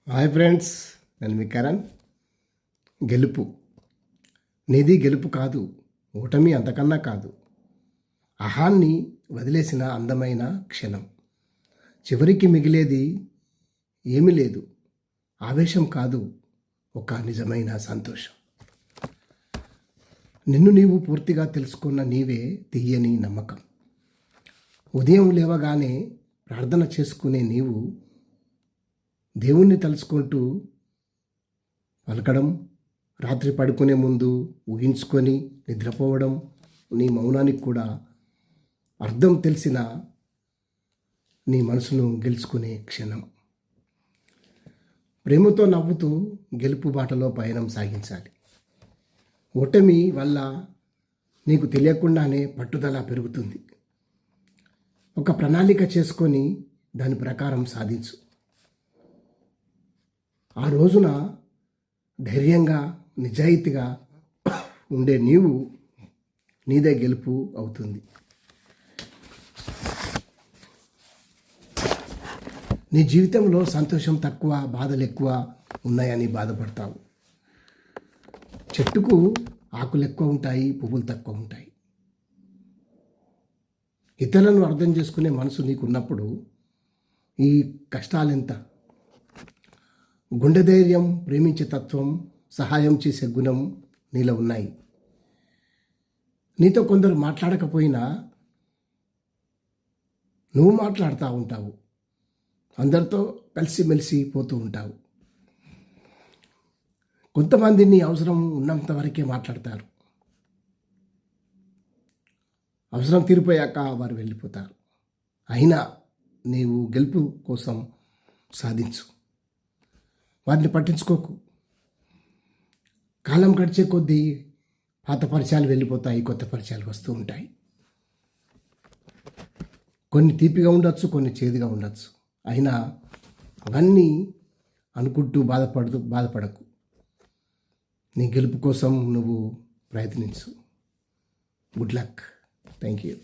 Hi friends, నేను మీ కరణ్. గెలుపు నీది గెలుపు కాదు, ఓటమి అంతకన్నా కాదు. అహాన్ని వదిలేసిన అందమైన క్షణం. చివరికి మిగిలేది ఏమీ లేదు, ఆవేశం కాదు, ఒక నిజమైన సంతోషం. నిన్ను నీవు పూర్తిగా తెలుసుకున్న నీవే తీయని నమ్మకం. ఉదయం లేవగానే ప్రార్థన చేసుకునే నీవు దేవుణ్ణి తలుచుకుంటూ పలకడం, రాత్రి పడుకునే ముందు ఊహించుకొని నిద్రపోవడం, నీ మౌనానికి కూడా అర్థం తెలిసిన నీ మనసును గెలుచుకునే క్షణం. ప్రేమతో నవ్వుతూ గెలుపు బాటలో పయనం సాగించాలి. ఓటమి వల్ల నీకు తెలియకుండానే పట్టుదల పెరుగుతుంది. ఒక ప్రణాళిక చేసుకొని దాని ప్రకారం సాధించు. ఆ రోజున ధైర్యంగా నిజాయితీగా ఉండే నీవు నీదే గెలుపు అవుతుంది. నీ జీవితంలో సంతోషం తక్కువ, బాధలు ఎక్కువ ఉన్నాయని బాధపడతావు. చెట్టుకు ఆకులు ఎక్కువ ఉంటాయి, పువ్వులు తక్కువ ఉంటాయి. ఇతరులను అర్థం చేసుకునే మనసు నీకున్నప్పుడు ఈ కష్టాలెంత? గుండె ధైర్యం, ప్రేమించే తత్వం, సహాయం చేసే గుణం నీలో ఉన్నాయి. నీతో కొందరు మాట్లాడకపోయినా నువ్వు మాట్లాడుతూ ఉంటావు. అందరితో కలిసిమెలిసి పోతూ ఉంటావు. కొంతమంది నీ అవసరం ఉన్నంత వరకే మాట్లాడతారు. అవసరం తీరిపోయాక వారు వెళ్ళిపోతారు. అయినా నీవు గెలుపు కోసం సాధించు. వాటిని పట్టించుకోకు. కాలం గడిచే కొద్దీ పాత పరిచయాలు వెళ్ళిపోతాయి, కొత్త పరిచయాలు వస్తూ ఉంటాయి. కొన్ని తీపిగా ఉండొచ్చు, కొన్ని చేదుగా ఉండొచ్చు. అయినా అవన్నీ అనుకుంటూ బాధపడకు. నీ గెలుపు కోసం నువ్వు ప్రయత్నించు. Good luck. Thank you.